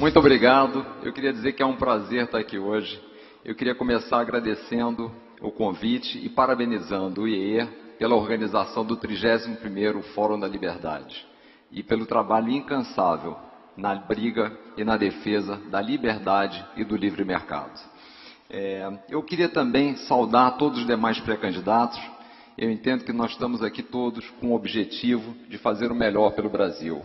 Muito obrigado. Eu queria dizer que é um prazer estar aqui hoje. Eu queria começar agradecendo o convite e parabenizando o IEE pela organização do 31º Fórum da Liberdade e pelo trabalho incansável na briga e na defesa da liberdade e do livre mercado. Eu queria também saudar todos os demais pré-candidatos. Eu entendo que nós estamos aqui todos com o objetivo de fazer o melhor pelo Brasil.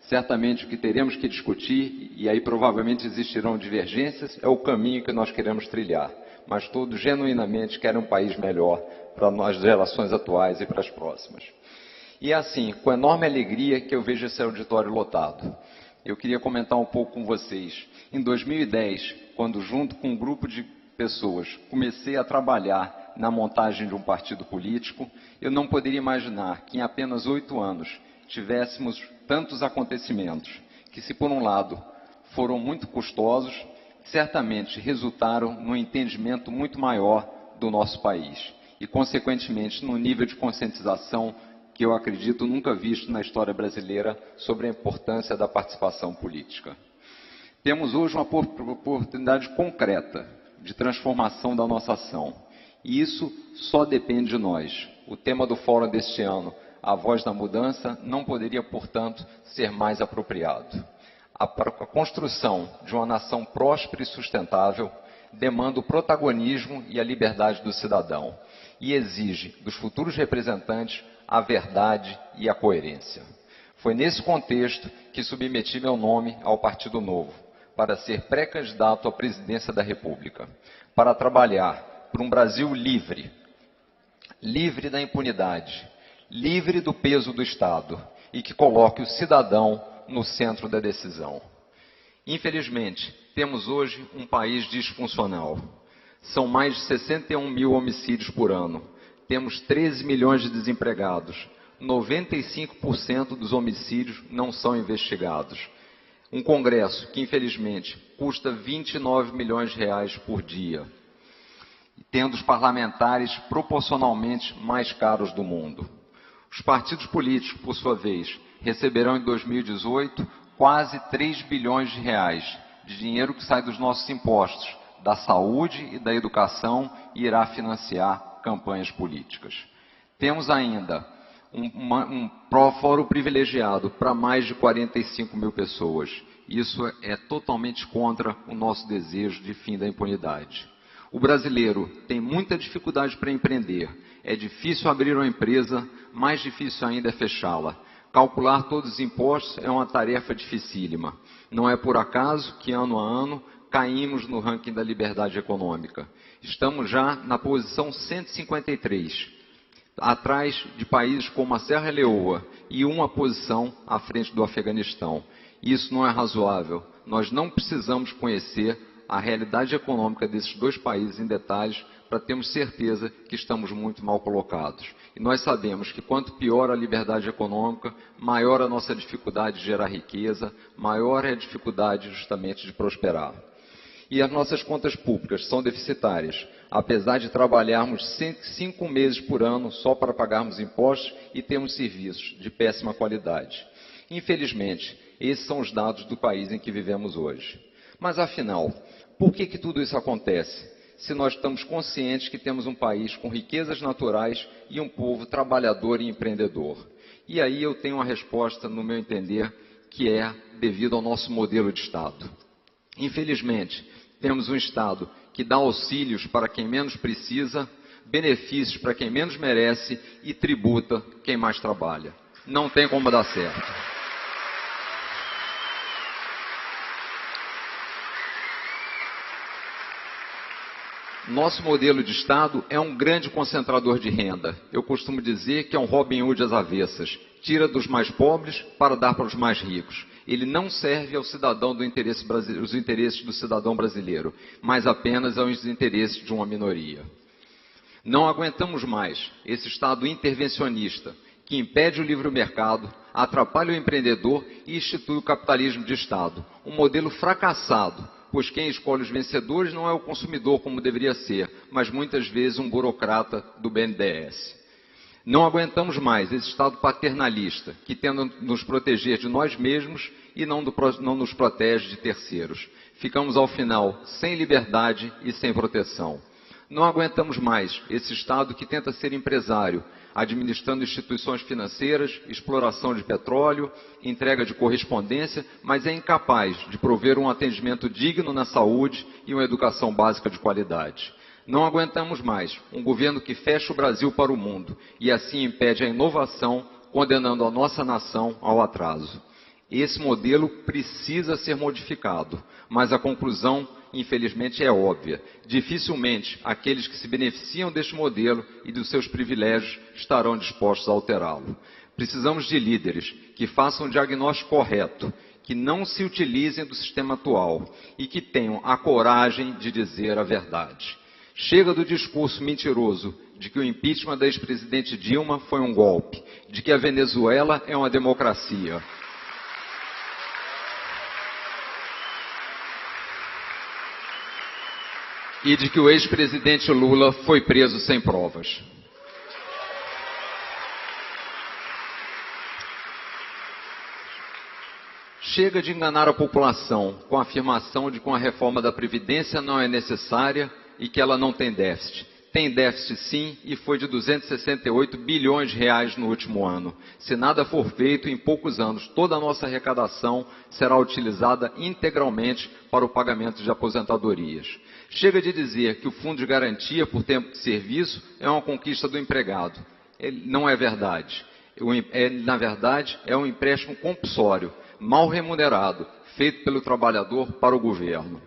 Certamente o que teremos que discutir, e aí provavelmente existirão divergências, é o caminho que nós queremos trilhar. Mas todos genuinamente querem um país melhor para as gerações atuais e para as próximas. E é assim, com enorme alegria que eu vejo esse auditório lotado. Eu queria comentar um pouco com vocês. Em 2010, quando junto com um grupo de pessoas comecei a trabalhar na montagem de um partido político, eu não poderia imaginar que em apenas 8 anos tivéssemos tantos acontecimentos que, se por um lado foram muito custosos, certamente resultaram num entendimento muito maior do nosso país e, consequentemente, num nível de conscientização que eu acredito nunca visto na história brasileira sobre a importância da participação política. Temos hoje uma oportunidade concreta de transformação da nossa ação, e isso só depende de nós. O tema do fórum deste ano, A Voz da Mudança, não poderia, portanto, ser mais apropriado. A construção de uma nação próspera e sustentável demanda o protagonismo e a liberdade do cidadão e exige dos futuros representantes a verdade e a coerência. Foi nesse contexto que submeti meu nome ao Partido Novo, para ser pré-candidato à presidência da República, para trabalhar por um Brasil livre, livre da impunidade, livre do peso do Estado e que coloque o cidadão no centro da decisão. Infelizmente, temos hoje um país disfuncional. São mais de 61 mil homicídios por ano. Temos 13 milhões de desempregados. 95% dos homicídios não são investigados. Um Congresso que, infelizmente, custa 29 milhões de reais por dia, tendo os parlamentares proporcionalmente mais caros do mundo. Os partidos políticos, por sua vez, receberão em 2018 quase 3 bilhões de reais de dinheiro que sai dos nossos impostos, da saúde e da educação e irá financiar campanhas políticas. Temos ainda um fórum privilegiado para mais de 45 mil pessoas. Isso é totalmente contra o nosso desejo de fim da impunidade. O brasileiro tem muita dificuldade para empreender. É difícil abrir uma empresa, mais difícil ainda é fechá-la. Calcular todos os impostos é uma tarefa dificílima. Não é por acaso que, ano a ano, caímos no ranking da liberdade econômica. Estamos já na posição 153, atrás de países como a Serra Leoa e uma posição à frente do Afeganistão. Isso não é razoável. Nós não precisamos conhecer a realidade econômica desses dois países em detalhes para termos certeza que estamos muito mal colocados. E nós sabemos que quanto pior a liberdade econômica, maior a nossa dificuldade de gerar riqueza, maior é a dificuldade justamente de prosperar. E as nossas contas públicas são deficitárias, apesar de trabalharmos 5 meses por ano só para pagarmos impostos e termos serviços de péssima qualidade. Infelizmente, esses são os dados do país em que vivemos hoje. Mas, afinal, por que tudo isso acontece? Se nós estamos conscientes que temos um país com riquezas naturais e um povo trabalhador e empreendedor. E aí eu tenho uma resposta, no meu entender, que é devido ao nosso modelo de Estado. Infelizmente, temos um Estado que dá auxílios para quem menos precisa, benefícios para quem menos merece e tributa quem mais trabalha. Não tem como dar certo. Nosso modelo de Estado é um grande concentrador de renda. Eu costumo dizer que é um Robin Hood às avessas. Tira dos mais pobres para dar para os mais ricos. Ele não serve ao cidadão os interesses do cidadão brasileiro, mas apenas aos interesses de uma minoria. Não aguentamos mais esse Estado intervencionista que impede o livre mercado, atrapalha o empreendedor e institui o capitalismo de Estado. Um modelo fracassado, pois quem escolhe os vencedores não é o consumidor como deveria ser, mas muitas vezes um burocrata do BNDES. Não aguentamos mais esse Estado paternalista, que tenta nos proteger de nós mesmos e não nos protege de terceiros. Ficamos, ao final, sem liberdade e sem proteção. Não aguentamos mais esse Estado que tenta ser empresário, administrando instituições financeiras, exploração de petróleo, entrega de correspondência, mas é incapaz de prover um atendimento digno na saúde e uma educação básica de qualidade. Não aguentamos mais um governo que fecha o Brasil para o mundo e assim impede a inovação, condenando a nossa nação ao atraso. Esse modelo precisa ser modificado, mas a conclusão, infelizmente, é óbvia. Dificilmente aqueles que se beneficiam deste modelo e dos seus privilégios estarão dispostos a alterá-lo. Precisamos de líderes que façam um diagnóstico correto, que não se utilizem do sistema atual e que tenham a coragem de dizer a verdade. Chega do discurso mentiroso de que o impeachment da ex-presidente Dilma foi um golpe, de que a Venezuela é uma democracia. E de que o ex-presidente Lula foi preso sem provas. Chega de enganar a população com a afirmação de que uma reforma da Previdência não é necessária e que ela não tem déficit. Tem déficit sim, e foi de 268 bilhões de reais no último ano. Se nada for feito, em poucos anos, toda a nossa arrecadação será utilizada integralmente para o pagamento de aposentadorias. Chega de dizer que o fundo de garantia por tempo de serviço é uma conquista do empregado. Não é verdade. Na verdade, é um empréstimo compulsório, mal remunerado, feito pelo trabalhador para o governo.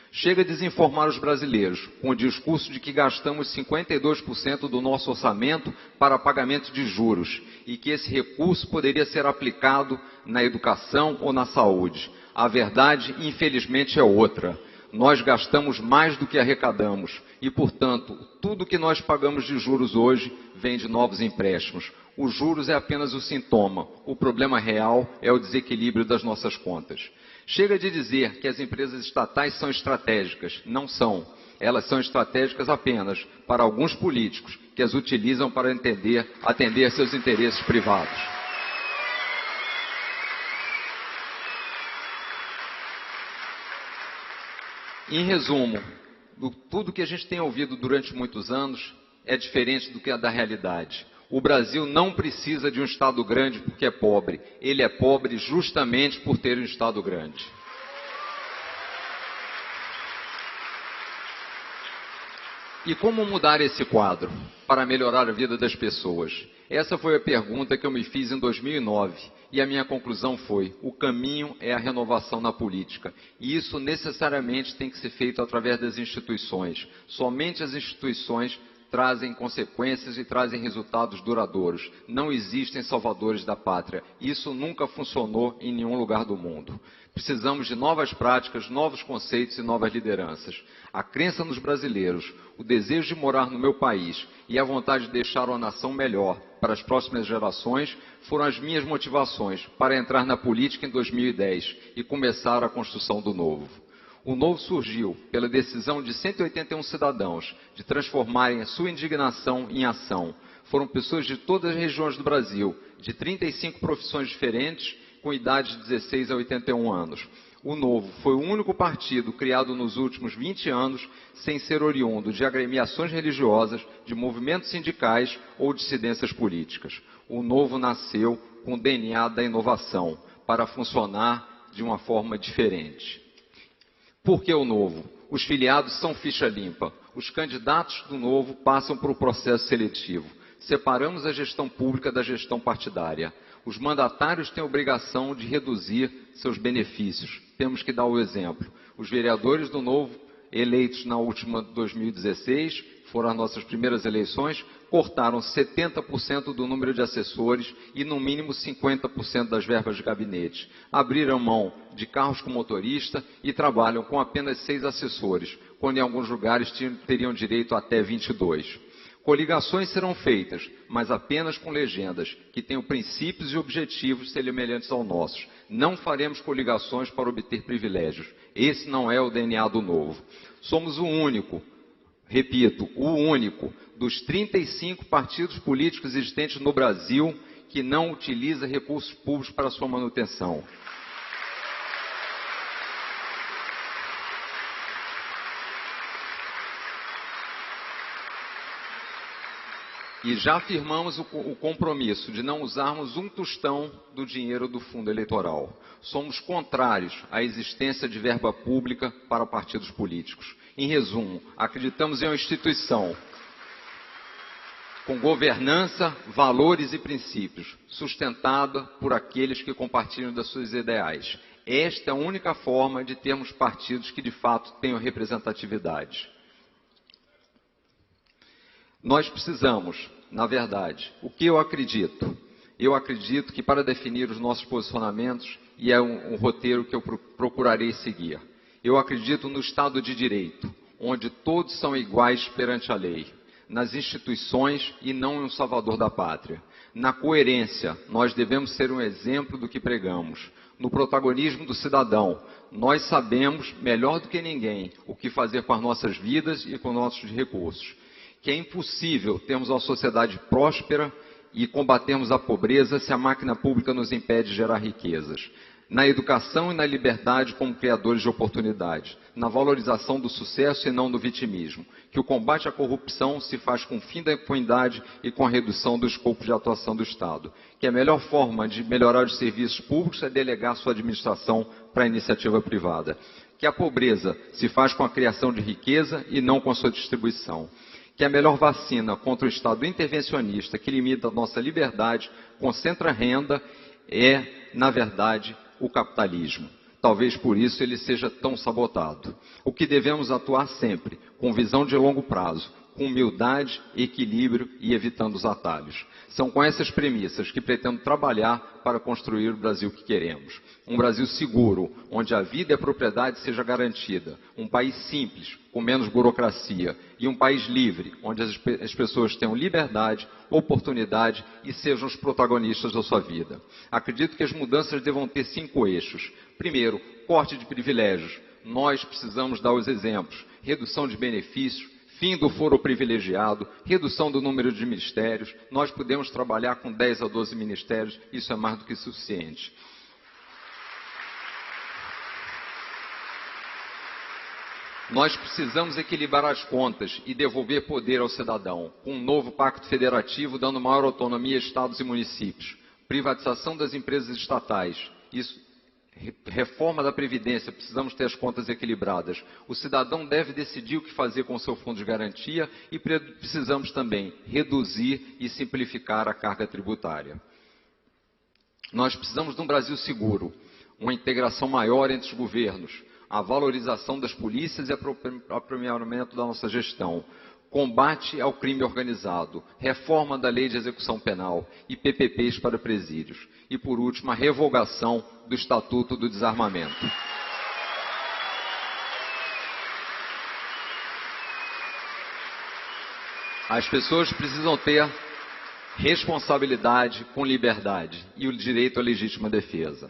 Chega de desinformar os brasileiros com o discurso de que gastamos 52% do nosso orçamento para pagamento de juros e que esse recurso poderia ser aplicado na educação ou na saúde. A verdade, infelizmente, é outra. Nós gastamos mais do que arrecadamos e, portanto, tudo que nós pagamos de juros hoje vem de novos empréstimos. Os juros é apenas o sintoma. O problema real é o desequilíbrio das nossas contas. Chega de dizer que as empresas estatais são estratégicas. Não são. Elas são estratégicas apenas para alguns políticos que as utilizam para atender seus interesses privados. Em resumo, tudo que a gente tem ouvido durante muitos anos é diferente do que é da realidade. O Brasil não precisa de um Estado grande porque é pobre. Ele é pobre justamente por ter um Estado grande. E como mudar esse quadro para melhorar a vida das pessoas? Essa foi a pergunta que eu me fiz em 2009 e a minha conclusão foi: o caminho é a renovação na política. E isso necessariamente tem que ser feito através das instituições. Somente as instituições trazem consequências e trazem resultados duradouros. Não existem salvadores da pátria. Isso nunca funcionou em nenhum lugar do mundo. Precisamos de novas práticas, novos conceitos e novas lideranças. A crença nos brasileiros, o desejo de morar no meu país e a vontade de deixar uma nação melhor para as próximas gerações foram as minhas motivações para entrar na política em 2010 e começar a construção do novo. O novo surgiu pela decisão de 181 cidadãos de transformarem a sua indignação em ação. Foram pessoas de todas as regiões do Brasil, de 35 profissões diferentes, com idade de 16 a 81 anos. O Novo foi o único partido criado nos últimos 20 anos sem ser oriundo de agremiações religiosas, de movimentos sindicais ou dissidências políticas. O Novo nasceu com o DNA da inovação, para funcionar de uma forma diferente. Por que o Novo? Os filiados são ficha limpa. Os candidatos do Novo passam por um processo seletivo. Separamos a gestão pública da gestão partidária. Os mandatários têm a obrigação de reduzir seus benefícios. Temos que dar o exemplo. Os vereadores do Novo, eleitos na última 2016, foram as nossas primeiras eleições, cortaram 70% do número de assessores e no mínimo 50% das verbas de gabinete. Abriram mão de carros com motorista e trabalham com apenas 6 assessores, quando em alguns lugares teriam direito a até 22. Coligações serão feitas, mas apenas com legendas, que tenham princípios e objetivos semelhantes aos nossos. Não faremos coligações para obter privilégios. Esse não é o DNA do Novo. Somos o único, repito, o único, dos 35 partidos políticos existentes no Brasil que não utiliza recursos públicos para sua manutenção. E já firmamos o compromisso de não usarmos um tostão do dinheiro do fundo eleitoral. Somos contrários à existência de verba pública para partidos políticos. Em resumo, acreditamos em uma instituição com governança, valores e princípios, sustentada por aqueles que compartilham das suas ideais. Esta é a única forma de termos partidos que de fato tenham representatividade. Nós precisamos, na verdade, o que eu acredito? Eu acredito que para definir os nossos posicionamentos, e é um roteiro que eu procurarei seguir, eu acredito no Estado de Direito, onde todos são iguais perante a lei, nas instituições e não em um salvador da pátria. Na coerência, nós devemos ser um exemplo do que pregamos. No protagonismo do cidadão, nós sabemos, melhor do que ninguém, o que fazer com as nossas vidas e com nossos recursos. Que é impossível termos uma sociedade próspera e combatermos a pobreza se a máquina pública nos impede de gerar riquezas. Na educação e na liberdade como criadores de oportunidades, na valorização do sucesso e não do vitimismo, que o combate à corrupção se faz com o fim da impunidade e com a redução do escopo de atuação do Estado, que a melhor forma de melhorar os serviços públicos é delegar sua administração para a iniciativa privada, que a pobreza se faz com a criação de riqueza e não com a sua distribuição, que a melhor vacina contra o Estado intervencionista que limita a nossa liberdade, concentra renda, é, na verdade, o capitalismo. Talvez por isso ele seja tão sabotado. O que devemos atuar sempre, com visão de longo prazo, com humildade, equilíbrio e evitando os atalhos. São com essas premissas que pretendo trabalhar para construir o Brasil que queremos. Um Brasil seguro, onde a vida e a propriedade seja garantida. Um país simples, com menos burocracia. E um país livre, onde as pessoas tenham liberdade, oportunidade e sejam os protagonistas da sua vida. Acredito que as mudanças devam ter 5 eixos. Primeiro, corte de privilégios. Nós precisamos dar os exemplos. Redução de benefícios, fim do foro privilegiado, redução do número de ministérios. Nós podemos trabalhar com 10 a 12 ministérios, isso é mais do que suficiente. Nós precisamos equilibrar as contas e devolver poder ao cidadão, com um novo pacto federativo dando maior autonomia a estados e municípios. Privatização das empresas estatais, reforma da Previdência, precisamos ter as contas equilibradas. O cidadão deve decidir o que fazer com o seu fundo de garantia e precisamos também reduzir e simplificar a carga tributária. Nós precisamos de um Brasil seguro, uma integração maior entre os governos, a valorização das polícias e o aprimoramento da nossa gestão, combate ao crime organizado, reforma da lei de execução penal e PPPs para presídios. E, por último, a revogação do Estatuto do Desarmamento. As pessoas precisam ter responsabilidade com liberdade e o direito à legítima defesa.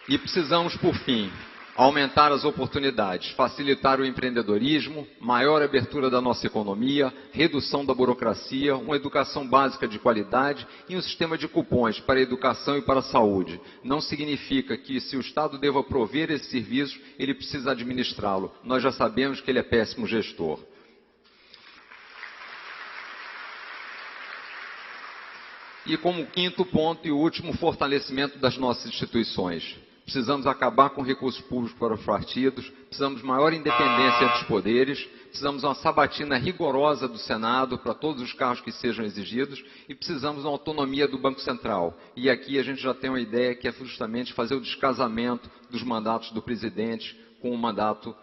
E precisamos, por fim, aumentar as oportunidades, facilitar o empreendedorismo, maior abertura da nossa economia, redução da burocracia, uma educação básica de qualidade e um sistema de cupons para a educação e para a saúde. Não significa que, se o Estado deva prover esse serviço, ele precisa administrá-lo. Nós já sabemos que ele é péssimo gestor. E como quinto ponto e último, fortalecimento das nossas instituições. Precisamos acabar com recursos públicos para os partidos, precisamos de maior independência entre os poderes, precisamos de uma sabatina rigorosa do Senado para todos os cargos que sejam exigidos e precisamos de uma autonomia do Banco Central. E aqui a gente já tem uma ideia que é justamente fazer o descasamento dos mandatos do presidente com o mandato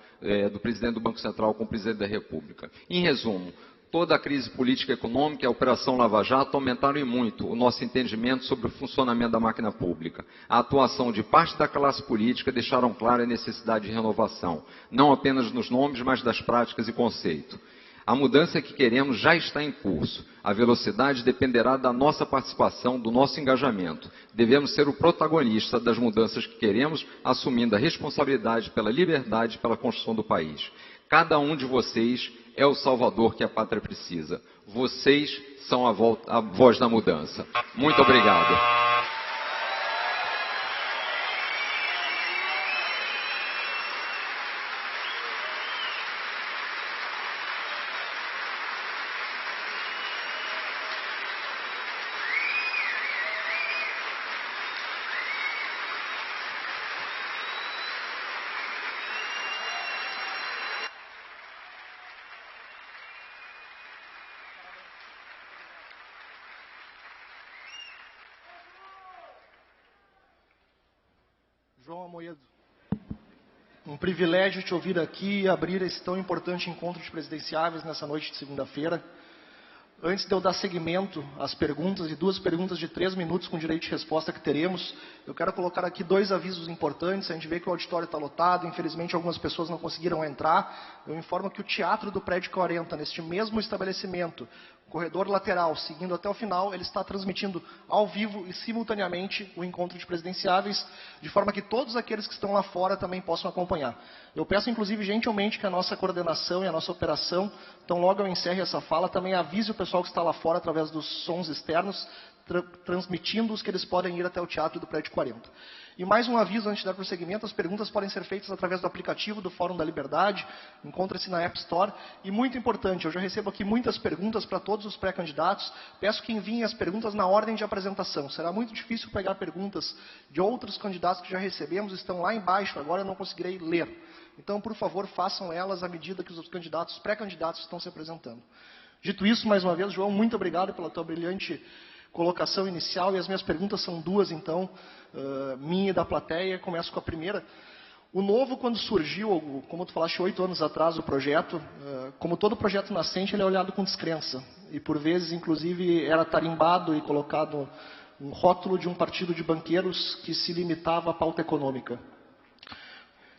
do presidente do Banco Central com o presidente da República. Em resumo, toda a crise política e econômica e a Operação Lava Jato aumentaram em muito o nosso entendimento sobre o funcionamento da máquina pública. A atuação de parte da classe política deixaram clara a necessidade de renovação, não apenas nos nomes, mas das práticas e conceito. A mudança que queremos já está em curso. A velocidade dependerá da nossa participação, do nosso engajamento. Devemos ser o protagonista das mudanças que queremos, assumindo a responsabilidade pela liberdade e pela construção do país. Cada um de vocês é o salvador que a pátria precisa. Vocês são a voz da mudança. Muito obrigado. João Amoedo, um privilégio te ouvir aqui e abrir esse tão importante encontro de presidenciáveis nessa noite de segunda-feira. Antes de eu dar seguimento às perguntas, e 2 perguntas de 3 minutos com direito de resposta que teremos, eu quero colocar aqui 2 avisos importantes. A gente vê que o auditório está lotado, infelizmente algumas pessoas não conseguiram entrar. Eu informo que o Teatro do Prédio 40, neste mesmo estabelecimento, corredor lateral, seguindo até o final, ele está transmitindo ao vivo e simultaneamente o encontro de presidenciáveis, de forma que todos aqueles que estão lá fora também possam acompanhar. Eu peço, inclusive, gentilmente que a nossa coordenação e a nossa operação, então logo eu encerre essa fala, também avise o pessoal que está lá fora através dos sons externos, transmitindo-os que eles podem ir até o Teatro do Prédio 40. E mais um aviso antes de dar prosseguimento, as perguntas podem ser feitas através do aplicativo do Fórum da Liberdade, encontra-se na App Store. E muito importante, eu já recebo aqui muitas perguntas para todos os pré-candidatos, peço que enviem as perguntas na ordem de apresentação. Será muito difícil pegar perguntas de outros candidatos que já recebemos, estão lá embaixo, agora eu não conseguirei ler. Então, por favor, façam elas à medida que os candidatos, pré-candidatos estão se apresentando. Dito isso, mais uma vez, João, muito obrigado pela tua brilhante colocação inicial, e as minhas perguntas são 2, então, minha e da plateia. Começo com a primeira. O Novo, quando surgiu, como tu falaste, 8 anos atrás, o projeto, como todo projeto nascente, ele é olhado com descrença. E, por vezes, inclusive, era tarimbado e colocado um rótulo de um partido de banqueiros que se limitava à pauta econômica.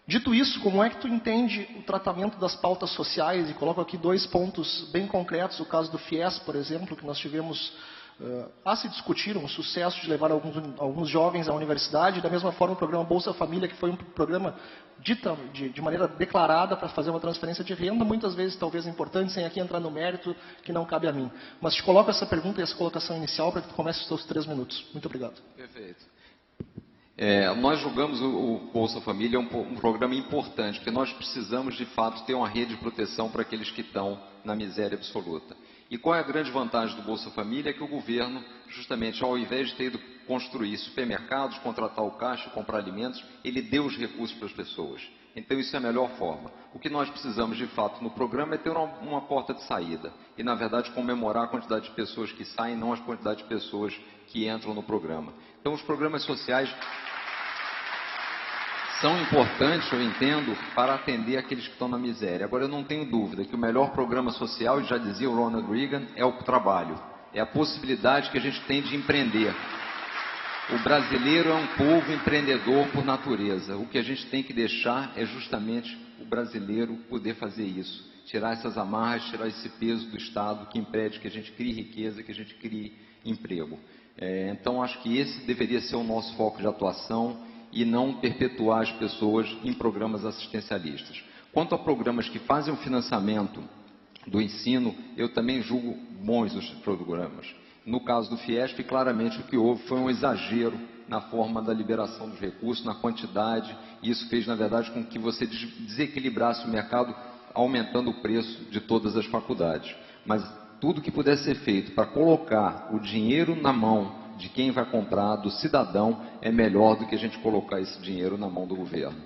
Dito isso, como é que tu entende o tratamento das pautas sociais? E coloco aqui 2 pontos bem concretos. O caso do FIES, por exemplo, que nós tivemos a se discutir um sucesso de levar alguns jovens à universidade. Da mesma forma, o programa Bolsa Família, que foi um programa de maneira declarada para fazer uma transferência de renda, muitas vezes talvez importante, sem aqui entrar no mérito, que não cabe a mim. Mas te coloco essa pergunta e essa colocação inicial para que tu comece os teus 3 minutos. Muito obrigado. Perfeito. Nós julgamos o Bolsa Família um programa importante, porque nós precisamos, de fato, ter uma rede de proteção para aqueles que estão na miséria absoluta. E qual é a grande vantagem do Bolsa Família? É que o governo, justamente, ao invés de ter ido construir supermercados, contratar o caixa, comprar alimentos, ele deu os recursos para as pessoas. Então, isso é a melhor forma. O que nós precisamos, de fato, no programa é ter uma porta de saída. E, na verdade, comemorar a quantidade de pessoas que saem, não a quantidade de pessoas que entram no programa. Então, os programas sociais são importantes, eu entendo, para atender aqueles que estão na miséria. Agora, eu não tenho dúvida que o melhor programa social, e já dizia o Ronald Reagan, é o trabalho. É a possibilidade que a gente tem de empreender. O brasileiro é um povo empreendedor por natureza. O que a gente tem que deixar é justamente o brasileiro poder fazer isso. Tirar essas amarras, tirar esse peso do Estado que impede que a gente crie riqueza, que a gente crie emprego. Então, acho que esse deveria ser o nosso foco de atuação e não perpetuar as pessoas em programas assistencialistas. Quanto a programas que fazem o financiamento do ensino, eu também julgo bons os programas. No caso do Fiesp, claramente o que houve foi um exagero na forma da liberação dos recursos, na quantidade, e isso fez, na verdade, com que você desequilibrasse o mercado, aumentando o preço de todas as faculdades. Mas tudo que pudesse ser feito para colocar o dinheiro na mão de quem vai comprar, do cidadão, é melhor do que a gente colocar esse dinheiro na mão do governo.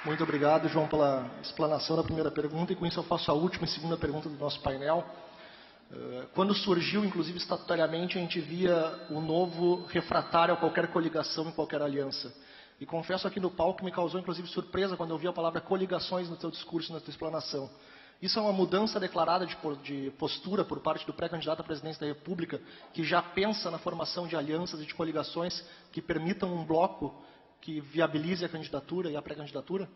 Muito obrigado, João, pela explanação da primeira pergunta, e com isso eu faço a última e segunda pergunta do nosso painel. Quando surgiu, inclusive estatutariamente, a gente via o Novo refratário a qualquer coligação e qualquer aliança. E confesso aqui no palco que me causou, inclusive, surpresa quando eu vi a palavra coligações no teu discurso, na tua explanação. Isso é uma mudança declarada de postura por parte do pré-candidato à presidência da República, que já pensa na formação de alianças e de coligações que permitam um bloco que viabilize a candidatura e a pré-candidatura?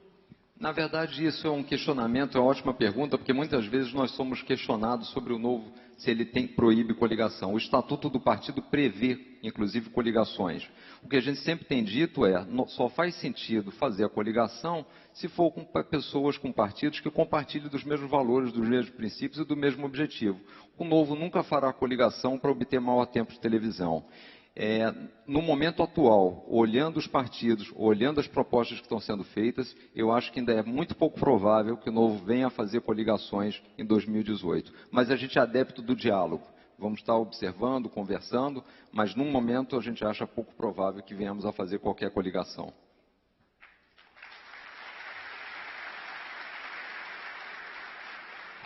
Na verdade, isso é um questionamento, é uma ótima pergunta, porque muitas vezes nós somos questionados sobre o Novo, se ele proíbe coligação. O Estatuto do Partido prevê, inclusive, coligações. O que a gente sempre tem dito só faz sentido fazer a coligação se for com pessoas, com partidos que compartilhem dos mesmos valores, dos mesmos princípios e do mesmo objetivo. O Novo nunca fará coligação para obter maior tempo de televisão. No momento atual, olhando os partidos, olhando as propostas que estão sendo feitas, eu acho que ainda é muito pouco provável que o Novo venha a fazer coligações em 2018. Mas a gente é adepto do diálogo. Vamos estar observando, conversando, mas num momento a gente acha pouco provável que venhamos a fazer qualquer coligação.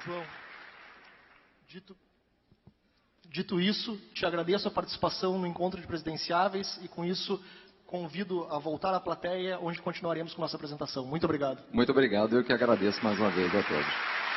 João, dito Dito isso, te agradeço a participação no encontro de presidenciáveis e, com isso, convido a voltar à plateia, onde continuaremos com nossa apresentação. Muito obrigado. Muito obrigado, eu que agradeço mais uma vez a todos.